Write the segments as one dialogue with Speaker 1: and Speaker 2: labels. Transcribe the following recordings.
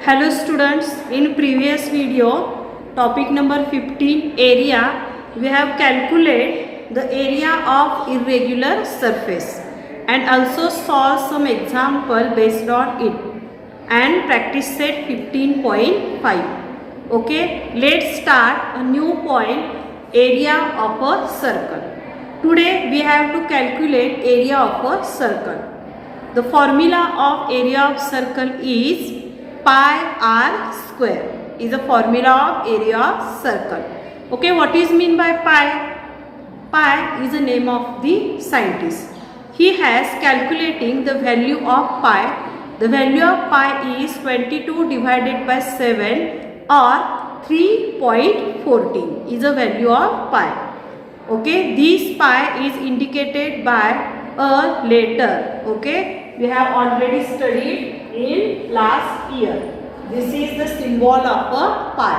Speaker 1: Hello students, in previous video topic number 15 area we have calculated the area of irregular surface and also solve some example based on it and practice set 15.5. Okay, let's start a new point, area of a circle. Today we have to calculate area of a circle. The formula of area of circle is pi r square is a formula of area of circle. Okay, what is mean by pi? Pi is the name of the scientist. He has calculating the value of pi. The value of pi is 22 divided by 7 or 3.14 is the value of pi. Okay, this pi is indicated by a letter. Okay, we have already studied in last year. This is the symbol of a pi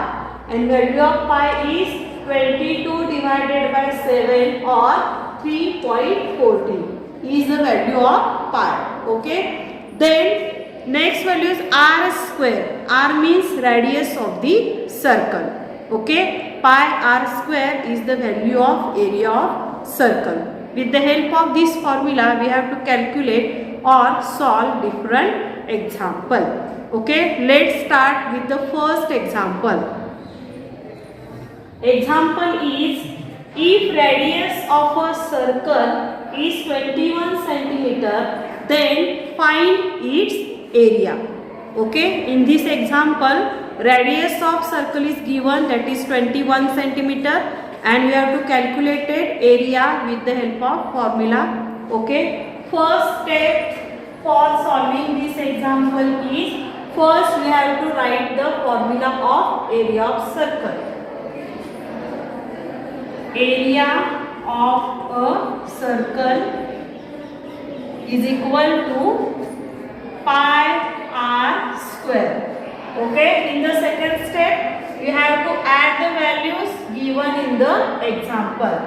Speaker 1: and value of pi is 22 divided by 7 or 3.14 is the value of pi. Okay, then next value is r square. R means radius of the circle. Okay, pi r square is the value of area of circle. With the help of this formula we have to calculate or solve different example. Okay, let's start with the first example. Example is, if radius of a circle is 21 centimeter, then find its area. Okay, in this example radius of circle is given, that is 21 centimeter, and we have to calculate area with the help of formula. Okay, first step for solving this example is, first we have to write the formula of area of circle. Area of a circle is equal to pi r square. Okay, in the second step we have to add the values given in the example.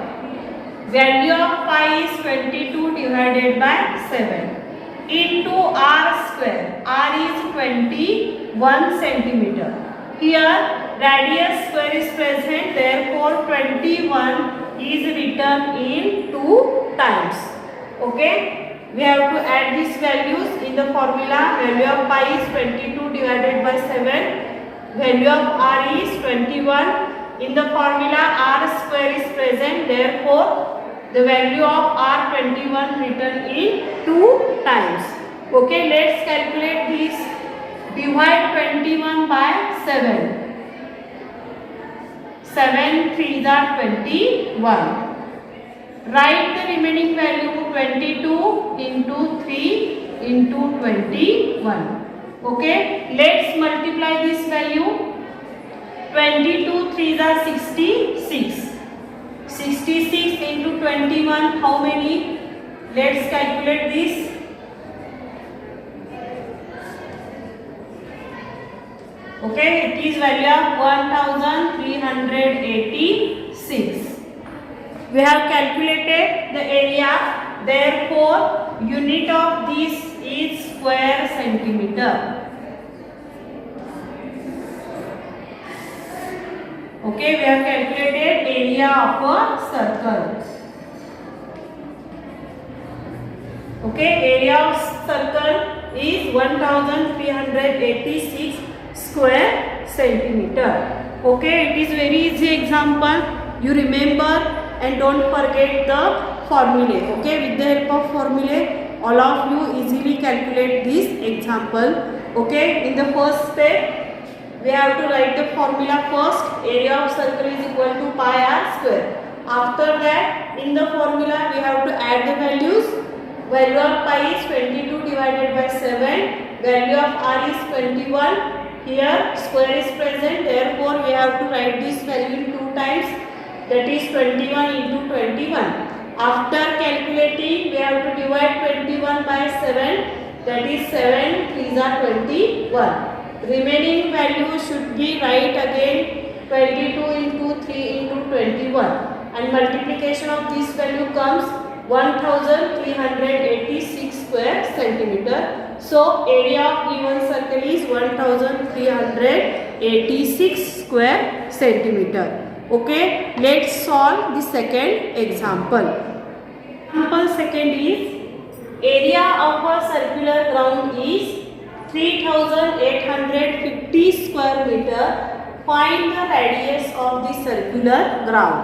Speaker 1: Value of pi is 22 divided by 7 into r square. R is 21 centimeter. Here radius square is present, therefore 21 is written in 2 times. Okay, we have to add these values in the formula. Value of pi is 22 divided by 7. Value of r is 21. In the formula r square is present, therefore the value of r 21 written in 2 times. Okay, let's calculate this. Divide 21 by 7. 7 3s are 21. Write the remaining value 22 into 3 into 21. Okay, let's multiply this value. 22 3s are 66. 66 into 21, how many? Let's calculate this. Okay, it is value of 1386. We have calculated the area, therefore unit of this is square centimeter. Okay, we have calculated area of a circle. Okay, area of circle is 1386 square centimeter. Okay, it is very easy example. You remember and don't forget the formula. Okay, with the help of formula all of you easily calculate this example. Okay, in the first step we have to write the formula first. Area of circle is equal to pi r square. After that, in the formula we have to add the values. Value of pi is 22 divided by 7. Value of r is 21. Here square is present, therefore we have to write this value in 2 times, that is 21 into 21. After calculating, we have to divide 21 by 7, that is 7 3s are 21. Remaining value should be right again, 22 into 3 into 21, and multiplication of this value comes 1386 square centimeter. So area of given circle is 1386 square centimeter. Okay, let's solve the second example. Example second is area of a circular ground is 3850 square meter. Find the radius of the circular ground.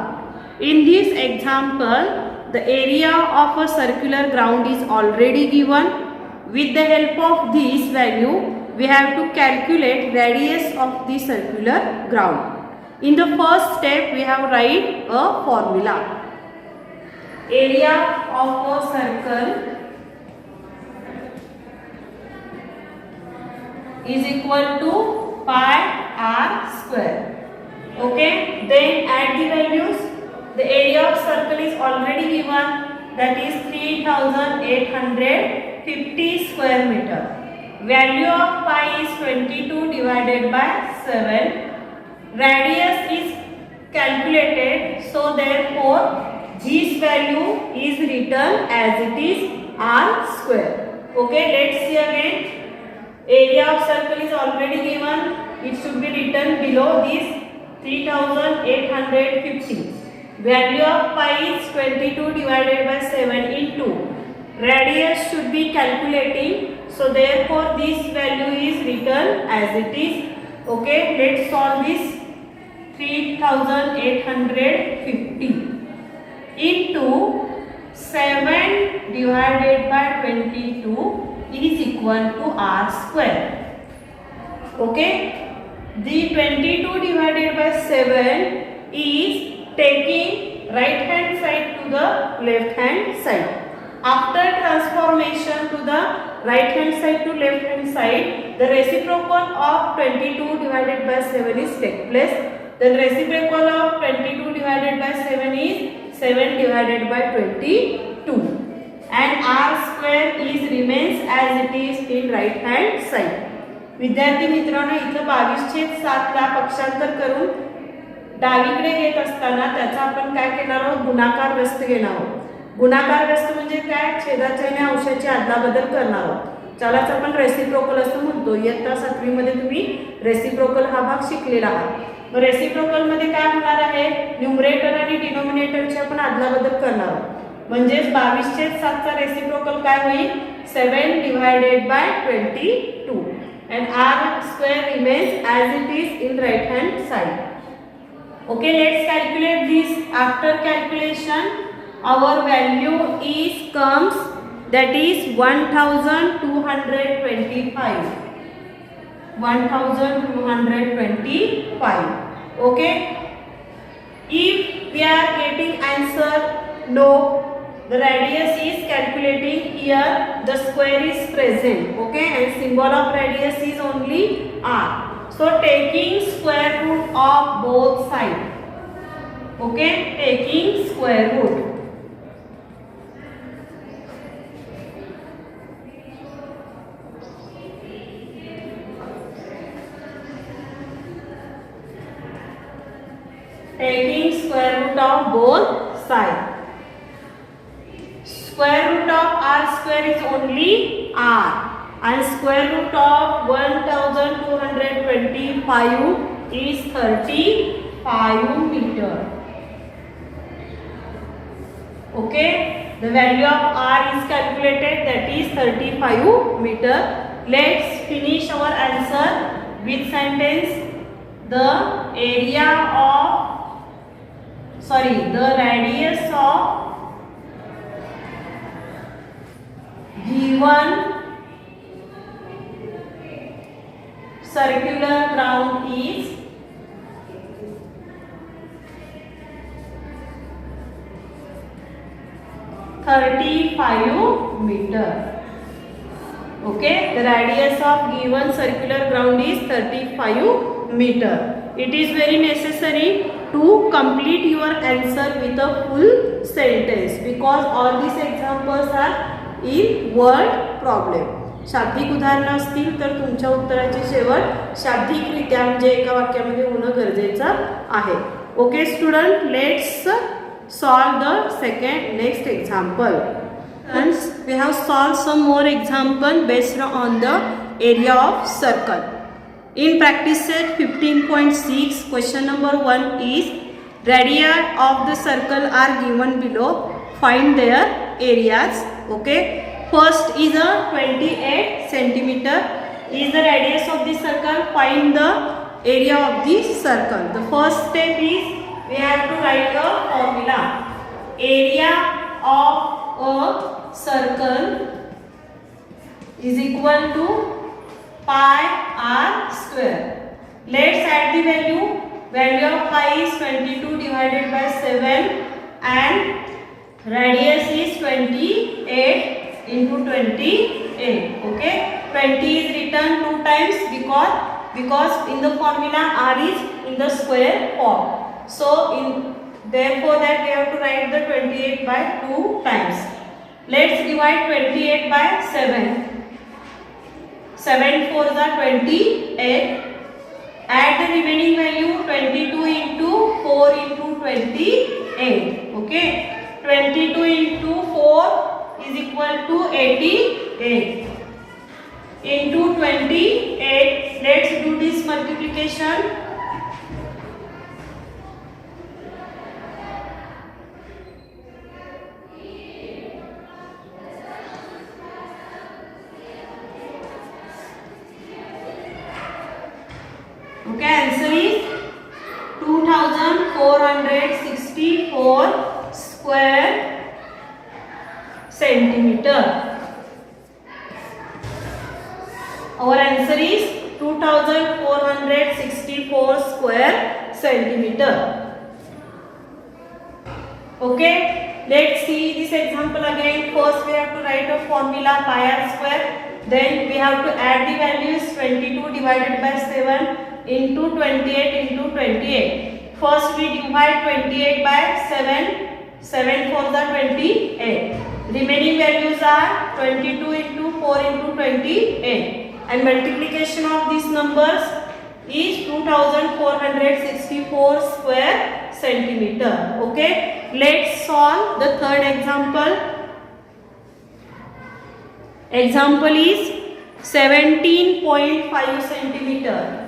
Speaker 1: In this example, the area of a circular ground is already given. With the help of this value, we have to calculate radius of the circular ground. In the first step, we have write a formula. Area of a circle is equal to pi r square. Okay, then add the values. The area of circle is already given, that is 3850 square meter. Value of pi is 22 divided by 7. Radius is calculated, so therefore this value is written as it is r square. Okay, let's see again. Area of circle is already given. It should be written below this 3850. Value of pi is 22 divided by 7 into. Radius should be calculating. So therefore this value is written as it is. Okay, let's solve this. 3850 into 7 divided by 22 is equal to r square. Okay, the 22 divided by 7 is taking right hand side to the left hand side. After transformation to the right hand side to left hand side, the reciprocal of 22 divided by 7 is take place. The reciprocal of 22 divided by 7 is 7 divided by 22. And r square is remains as it is in right hand side. विद्यार्थी मित्रांनो, इथं 22/7 ला पक्षांतर करून डावीकडे घेत असताना त्याचा आपण काय करणार आहोत, गुणाकार व्यस्त घेणार आहोत. गुणाकार व्यस्त म्हणजे काय, छेदाच्या आणि अंशाची अदलाबदल करणार आहोत. त्यालाच आपण रेसिप्रोकल असं म्हणतो. इयत्ता 7वी मध्ये तुम्ही रेसिप्रोकल हा भाग शिकलेला आहात. मग रेसिप्रोकल मध्ये काय होणार आहे, न्यूमरेटर आणि डिनोमिनेटरची आपण अदलाबदल करणार आहोत. म्हणजे 22/7 चा रेसिप्रोकल काय होईल, 7 divided by 22 and r square remains as it is in right hand side. Okay, let's calculate this. After calculation, our value is comes, that is 1225. 1225. Okay, if we are getting answer no, the radius is calculating here, the square is present. Okay, and symbol of radius is only r. So taking square root of both sides. Okay, taking square root. Taking square root of both sides. Square root of r square is only r, and square root of 1225 is 35 meter. Okay, the value of r is calculated, that is 35 meter. Let's finish our answer with sentence. The area of the radius of given circular ground is 35 meter. Okay, the radius of given circular ground is 35 meter. It is very necessary to complete your answer with a full sentence, because all these examples are in word problem. शाब्दिक उदाहरणं असतील तर तुमच्या उत्तराची शेवट शाब्दिकरित्या म्हणजे एका वाक्यामध्ये होणं गरजेचं आहे. Okay student, let's solve the next example. Friends, we have solved some more example based on the area of circle. In practice set 15.6, question number 1 is radii of the circle are given below. Find their areas. Okay. First is a 28 centimeter is the radius of the circle. Find the area of the circle. The first step is we have to write a formula. Area of a circle is equal to pi r square. Let's add the value. Value of pi is 22 divided by 7 and radius is 28 into 28. Okay. 20 is written 2 times because in the formula r is in the square form. So therefore that we have to write the 28 by 2 times. Let's divide 28 by 7. 7 4 is 28. Add the remaining value 22 into 4 into 28. Okay. 22 into 4 is equal to 88. Into 28. Let's do this multiplication. Okay, answer is 2464 square centimeter. Our answer is 2464 square centimeter. Okay, let's see this example again. First we have to write a formula pi r square. Then we have to add the values 22 divided by 7 into 28 into 28. First we divide 28 by 7. 7 4 is 28. Remaining values are 22 into 4 into 28. And multiplication of these numbers is 2464 square centimeter. Okay. Let's solve the third example. Example is 17.5 centimeter.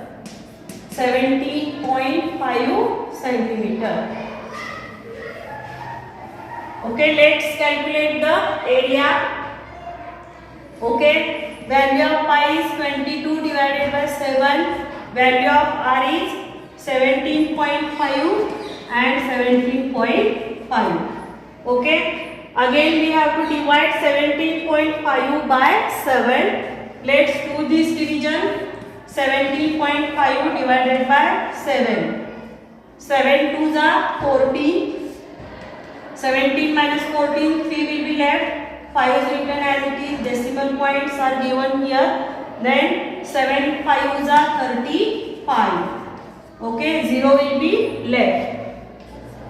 Speaker 1: 17.5 centimeter. Okay, let's calculate the area. Okay, value of pi is 22 divided by 7. Value of r is 17.5 and 17.5. Okay, again we have to divide 17.5 by 7. Let's do this division. 17.5 divided by 7. 7 2s are 14. 17 minus 14, 3 will be left. 5 is written as it is. Decimal points are given here. Then 7 5s are 35. Okay, 0 will be left.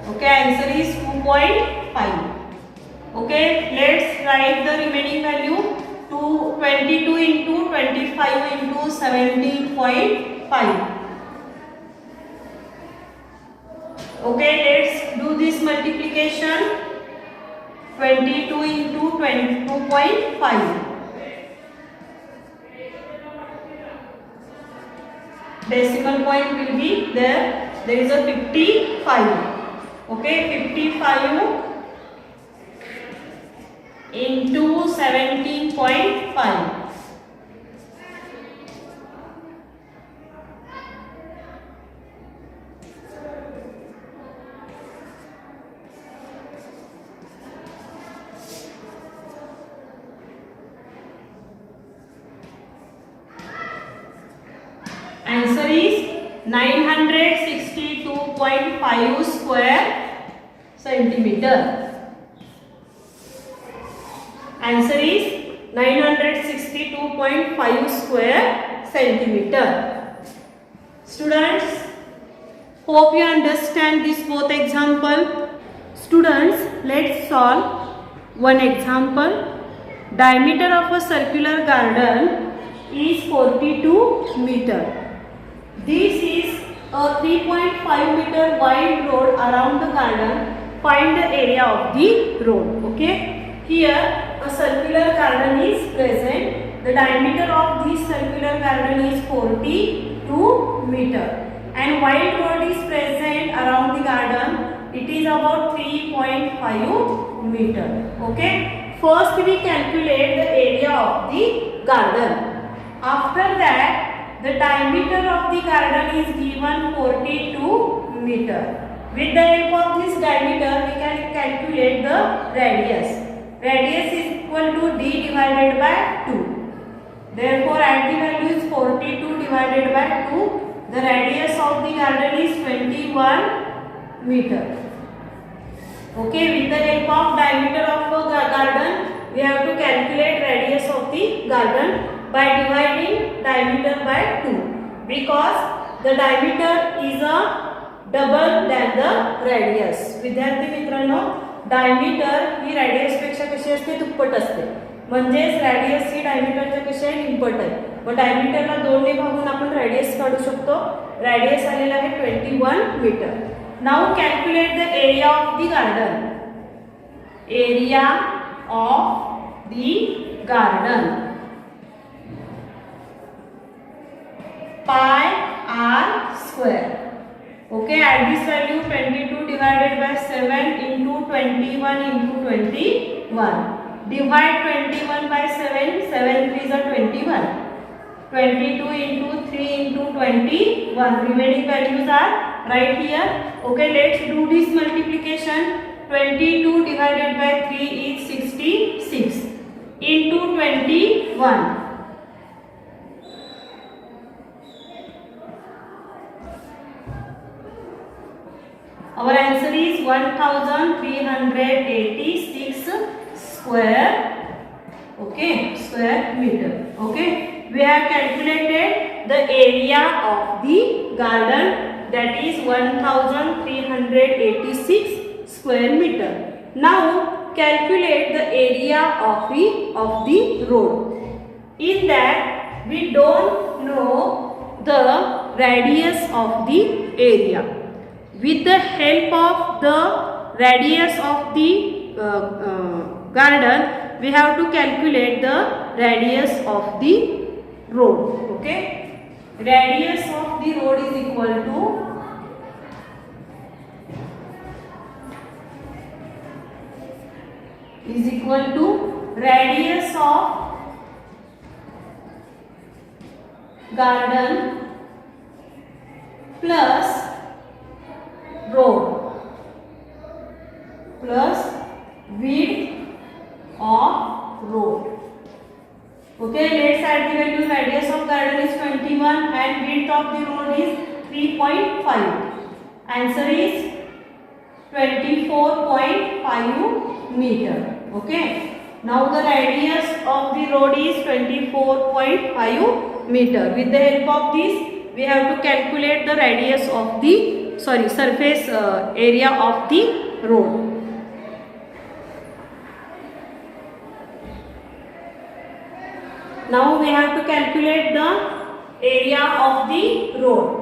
Speaker 1: Okay, answer is 2.5. Okay, let's write the remaining value. 22 into 25 into 17.5. Okay, let's do this multiplication. 22 into 22.5. Decimal point will be there. There is a 55. Okay, 55 into 17.5. Answer is 962.5 square centimeter. Answer is 962.5 square centimeter. Students, hope you understand this both example. Students, let's solve one example. Diameter of a circular garden is 42 meter. This is a 3.5 meter wide road around the garden. Find the area of the road. Okay. Here a circular garden is present. The diameter of this circular garden is 42 meter, and wide road is present around the garden. It is about 3.5 meter. Okay. First we calculate the area of the garden. After that, the diameter of the garden is given 42 meter. With the help of this diameter, we can calculate the radius. Radius is equal to d divided by 2. Therefore, at the value is 42 divided by 2. The radius of the garden is 21 meter. Okay, with the help of diameter of the garden, we have to calculate radius of the garden by dividing diameter by 2, because the diameter is a double than the radius. विद्यार्थी मित्रांनो, diameter ही radius पेक्षा कशी असते, दुप्पट असते. म्हणजेच radius ही डायमीटरच्या कशी आहे, इम्पॉर्ट आहे. मग डायमीटरला 2 ने भागून आपण रेडियस काढू शकतो. रेडियस आलेला आहे 21 metre. Now calculate the area of the garden. Area of the garden pi r square. Okay, at this value 22 divided by 7 into 21 into 21. Divide 21 by 7. 7 3s are 21. 22 into 3 into 21. Remaining values are right here. Okay, let's do this multiplication. 22 divided by 3 is 66 into 21. Our answer is 1386 square. Okay, square meter. Okay, we have calculated the area of the garden, that is 1386 square meter. Now calculate the area of the road. In that we don't know the radius of the area. With the help of the radius of the garden, we have to calculate the radius of the road. Okay, radius of the road is equal to radius of garden plus road plus width of road. Okay, let's add the value. Radius of garden is 21 and width of the road is 3.5. Answer is 24.5 meter. Okay, now the radius of the road is 24.5 meter. With the help of this, we have to calculate the radius of the surface area of the road. Now we have to calculate the area of the road.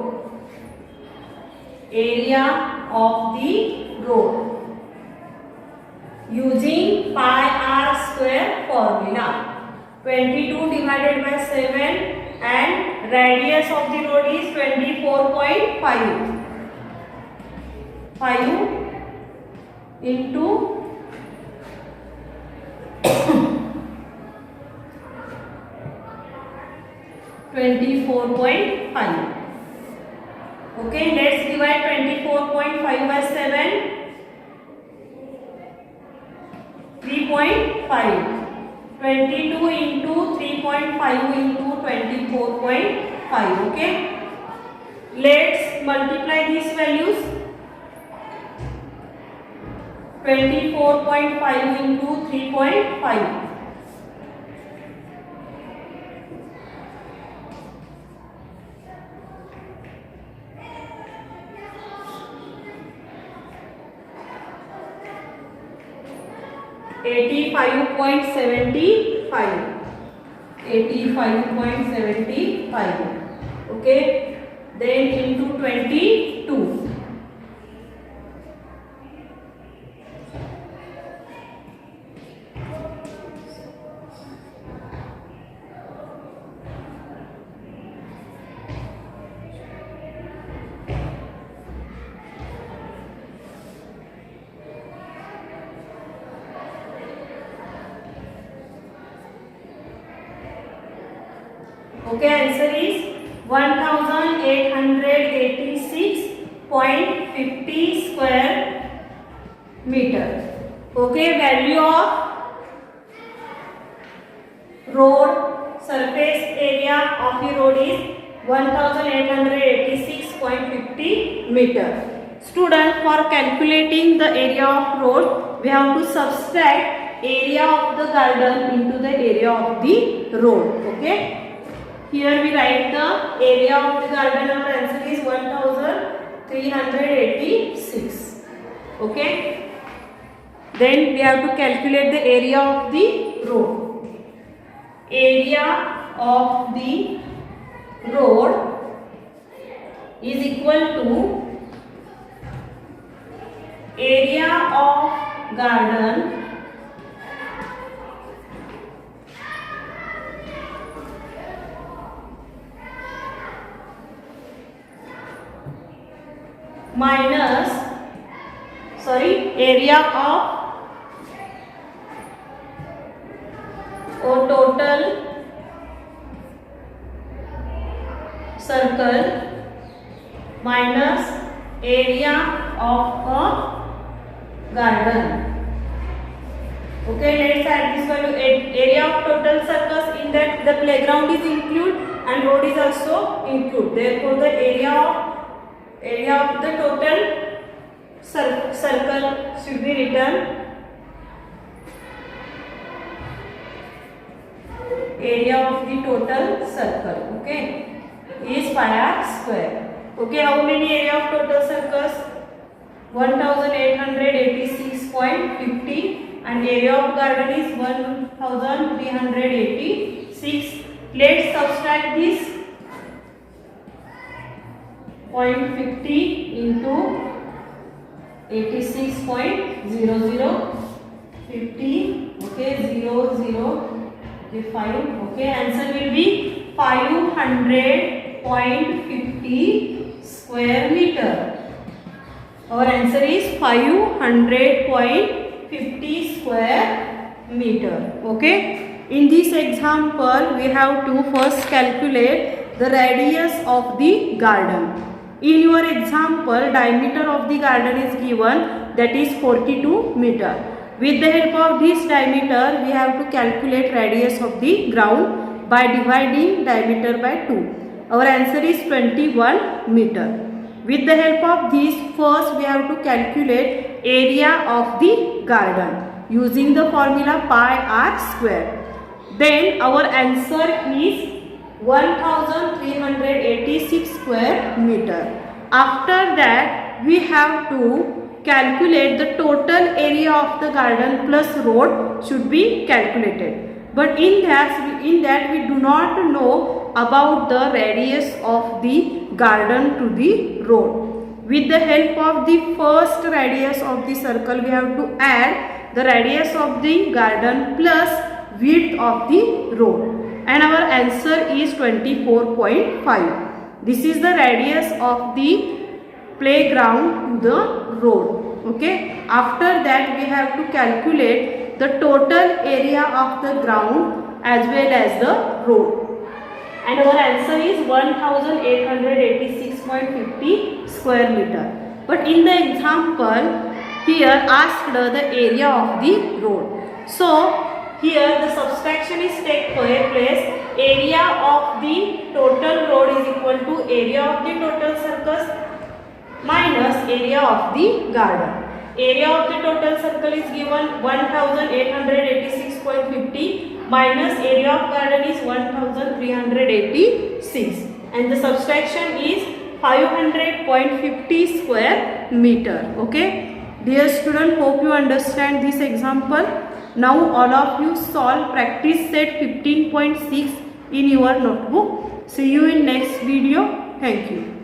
Speaker 1: Area of the road using pi r square formula. 22 divided by 7 and radius of the road is 24.5. 5 into 24.5. Okay, let's divide 24.5 by 7. 3.5. 22 into 3.5 into 24.5. Okay, let's multiply these values. 24.5 into 3.5. 85.75. 85.75. Okay, then into 22. 6 Okay, answer is 1886.50 square meter. Okay, value of road surface area of the road is 1886.50 meter. Student, for calculating the area of road, we have to subtract area of the garden into the area of the road. Okay, here we write the area of the garden. Our answer is 1386. Okay, then we have to calculate the area of the road. Area of the road is equal to area of garden minus area of total circle minus area of a garden. Okay, let's add this value. Area of total circles, in that the playground is included and road is also included. Therefore, the area of the total circle should be written area of the total circle. Okay, is pi r square. Okay, how many area of total circles? 1886.50 and area of garden is 1386. Let's subtract this 0.50 into 86.0050. Okay, 0005. Okay, answer will be 500.50 square meter. Our answer is 500.50 square meter. Okay, in this example we have to first calculate the radius of the garden. In your example, diameter of the garden is given, that is 42 meter. With the help of this diameter, we have to calculate radius of the ground by dividing diameter by 2. Our answer is 21 meter. With the help of this, first we have to calculate area of the garden using the formula pi r square. Then our answer is 1386 square meter. After that, we have to calculate the total area of the garden plus road should be calculated. But in that we do not know about the radius of the garden to the road. With the help of the first radius of the circle, we have to add the radius of the garden plus width of the road, and our answer is 24.5. This is the radius of the playground to the road. Okay, after that we have to calculate the total area of the ground as well as the road, and our answer is 1886.50 square meter. But in the example here asked the area of the road, so here the subtraction is take place. Area of the total road is equal to area of the total circles minus area of the garden. Area of the total circle is given 1886.50 minus area of garden is 1386, and the subtraction is 500.50 square meter. Okay, dear student, hope you understand this example. Now all of you solve practice set 15.6 in your notebook. See you in next video. Thank you.